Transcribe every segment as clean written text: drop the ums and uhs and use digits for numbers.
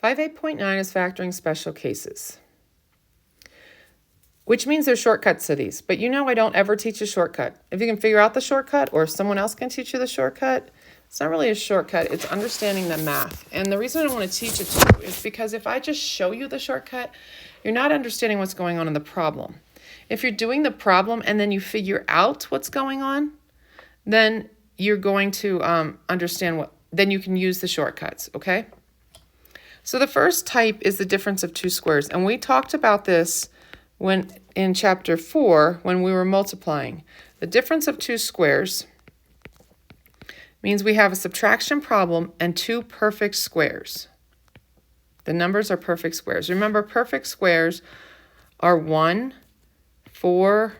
5.8 is factoring special cases, which means there's shortcuts to these. But you know I don't ever teach a shortcut. If you can figure out the shortcut or if someone else can teach you the shortcut, it's not really a shortcut. It's understanding the math. And the reason I don't want to teach it to you is because if I just show you the shortcut, you're not understanding what's going on in the problem. If you're doing the problem and then you figure out what's going on, then you're going to understand then you can use the shortcuts, okay? So the first type is the difference of two squares. And we talked about this when in chapter 4 when we were multiplying. The difference of two squares means we have a subtraction problem and two perfect squares. The numbers are perfect squares. Remember, perfect squares are 1, 4,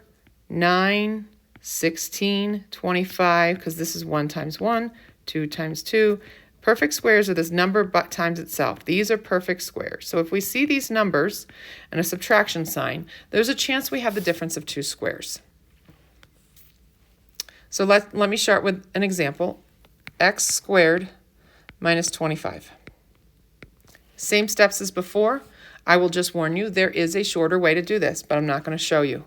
9, 16, 25, because this is 1 times 1, 2 times 2. Perfect squares are this number but times itself. These are perfect squares. So if we see these numbers and a subtraction sign, there's a chance we have the difference of two squares. So let me start with an example. X squared minus 25. Same steps as before. I will just warn you, there is a shorter way to do this, but I'm not going to show you.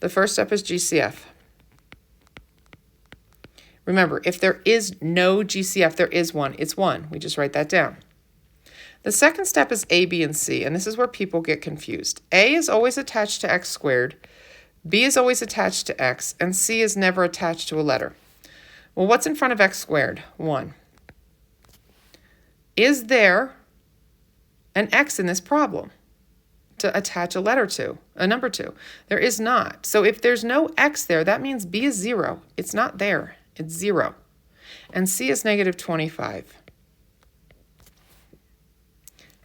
The first step is GCF. Remember, if there is no GCF, there is one. It's 1. We just write that down. The second step is A, B, and C, and this is where people get confused. A is always attached to x squared, B is always attached to x, and C is never attached to a letter. Well, what's in front of x squared? 1. Is there an x in this problem to attach a letter to, a number to? There is not. So if there's no x there, that means B is 0. It's not there. It's 0. And C is negative 25.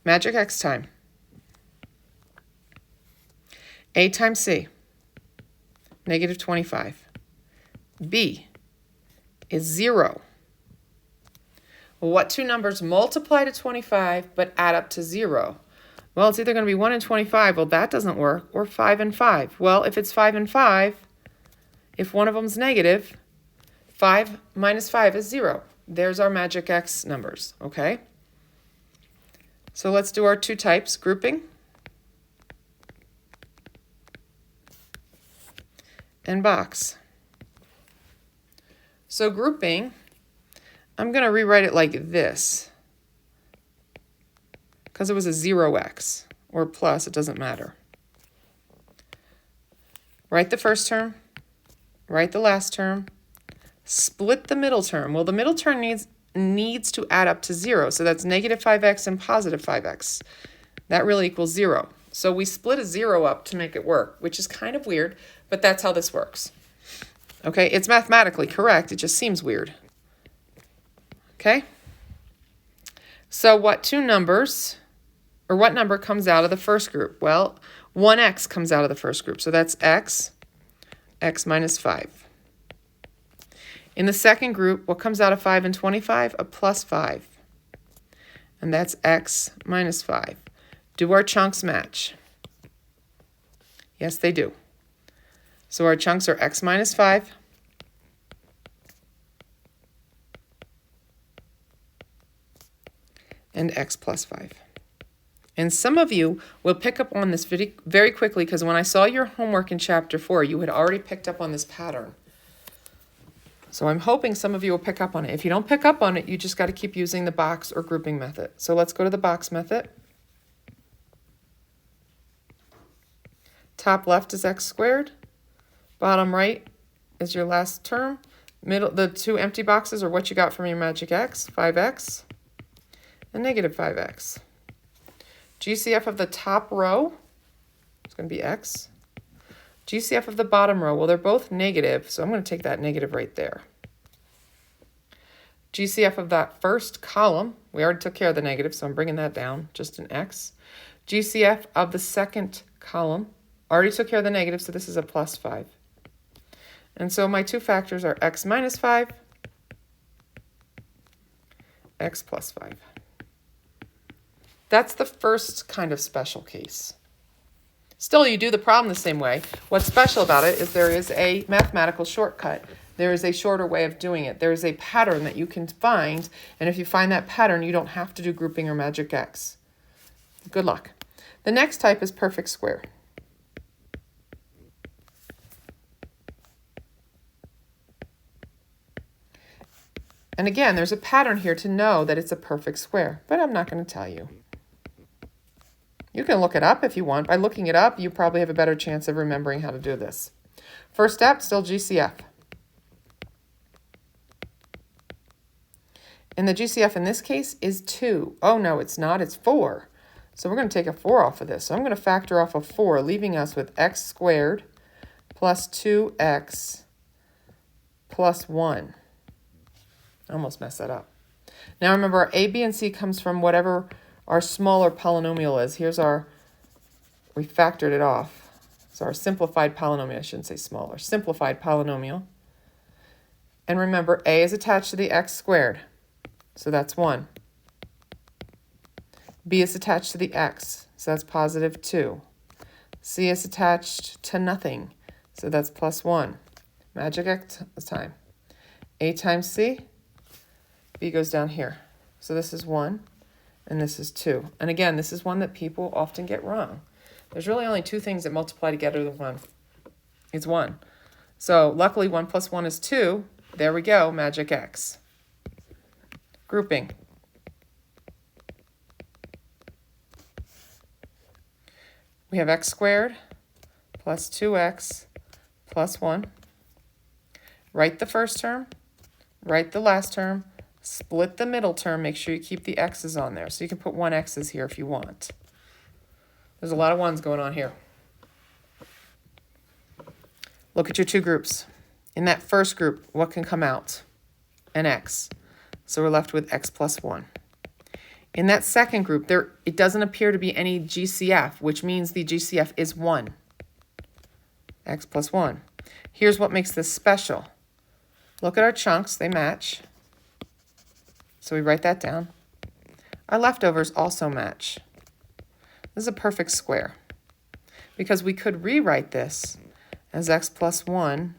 Magic X time. A times C, negative 25. B is 0. Well, what two numbers multiply to 25 but add up to 0? Well, it's either going to be 1 and 25. Well, that doesn't work. Or 5 and 5. Well, if it's 5 and 5, if one of them's negative, 5 minus 5 is 0. There's our magic X numbers, okay? So let's do our two types, grouping and box. So grouping, I'm going to rewrite it like this because it was a 0x or plus, it doesn't matter. Write the first term, write the last term, split the middle term. Well, the middle term needs to add up to 0, so that's negative 5x and positive 5x. That really equals 0. So we split a 0 up to make it work, which is kind of weird, but that's how this works. Okay, it's mathematically correct, it just seems weird. Okay? So what two numbers, or what number comes out of the first group? Well, 1x comes out of the first group, so that's x minus 5. In the second group, what comes out of 5 and 25? A plus 5. And that's x minus 5. Do our chunks match? Yes, they do. So our chunks are x minus 5 and x plus 5. And some of you will pick up on this very quickly because when I saw your homework in chapter 4, you had already picked up on this pattern. So I'm hoping some of you will pick up on it. If you don't pick up on it, you just got to keep using the box or grouping method. So let's go to the box method. Top left is x squared. Bottom right is your last term. Middle, the two empty boxes are what you got from your magic x, 5x, and negative 5x. GCF of the top row is going to be x. GCF of the bottom row, well, they're both negative, so I'm going to take that negative right there. GCF of that first column, we already took care of the negative, so I'm bringing that down, just an x. GCF of the second column, already took care of the negative, so this is a plus 5. And so my two factors are x minus 5, x plus 5. That's the first kind of special case. Still, you do the problem the same way. What's special about it is there is a mathematical shortcut. There is a shorter way of doing it. There is a pattern that you can find, and if you find that pattern, you don't have to do grouping or magic X. Good luck. The next type is perfect square. And again, there's a pattern here to know that it's a perfect square, but I'm not going to tell you. You can look it up if you want. By looking it up, you probably have a better chance of remembering how to do this. First step, still GCF. And the GCF in this case is 2. Oh, no, it's not. It's 4. So we're going to take a 4 off of this. So I'm going to factor off a 4, leaving us with x squared plus 2x plus 1. I almost messed that up. Now remember, our a, b, and c comes from whatever our smaller polynomial is. We factored it off. So our simplified polynomial, I shouldn't say smaller, simplified polynomial. And remember, a is attached to the x squared. So that's 1. B is attached to the x, so that's positive 2. C is attached to nothing, so that's plus 1. Magic X time. A times C, B goes down here. So this is 1, and this is 2. And again, this is one that people often get wrong. There's really only 2 things that multiply together to 1. It's 1. So luckily 1 plus 1 is 2. There we go, magic X. Grouping. We have x squared plus 2x plus 1. Write the first term, write the last term, split the middle term, make sure you keep the x's on there. So you can put 1 x's here if you want. There's a lot of 1's going on here. Look at your 2 groups. In that first group, what can come out? An x. So we're left with x plus 1. In that second group, it doesn't appear to be any GCF, which means the GCF is 1. X plus 1. Here's what makes this special. Look at our chunks. They match. So we write that down. Our leftovers also match. This is a perfect square because we could rewrite this as x plus 1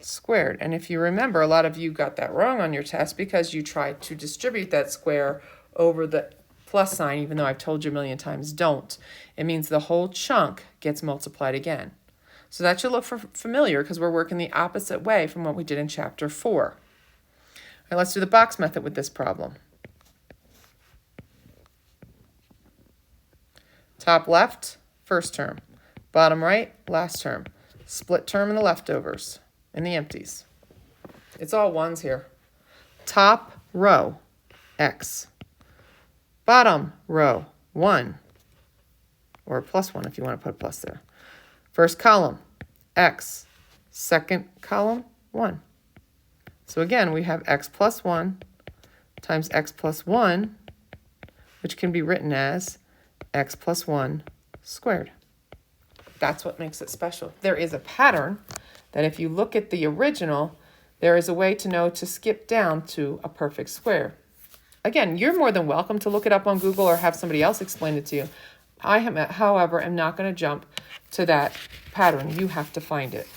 squared. And if you remember, a lot of you got that wrong on your test because you tried to distribute that square over the plus sign, even though I've told you a million times don't. It means the whole chunk gets multiplied again. So that should look familiar because we're working the opposite way from what we did in chapter 4. All right, let's do the box method with this problem. Top left, first term. Bottom right, last term. Split term in the leftovers, in the empties. It's all 1's here. Top row, x. Bottom row, 1. Or plus 1 if you want to put a plus there. First column, x. Second column, 1. So again, we have x plus 1 times x plus 1, which can be written as x plus 1 squared. That's what makes it special. There is a pattern that if you look at the original, there is a way to know to skip down to a perfect square. Again, you're more than welcome to look it up on Google or have somebody else explain it to you. I, however, am not going to jump to that pattern. You have to find it.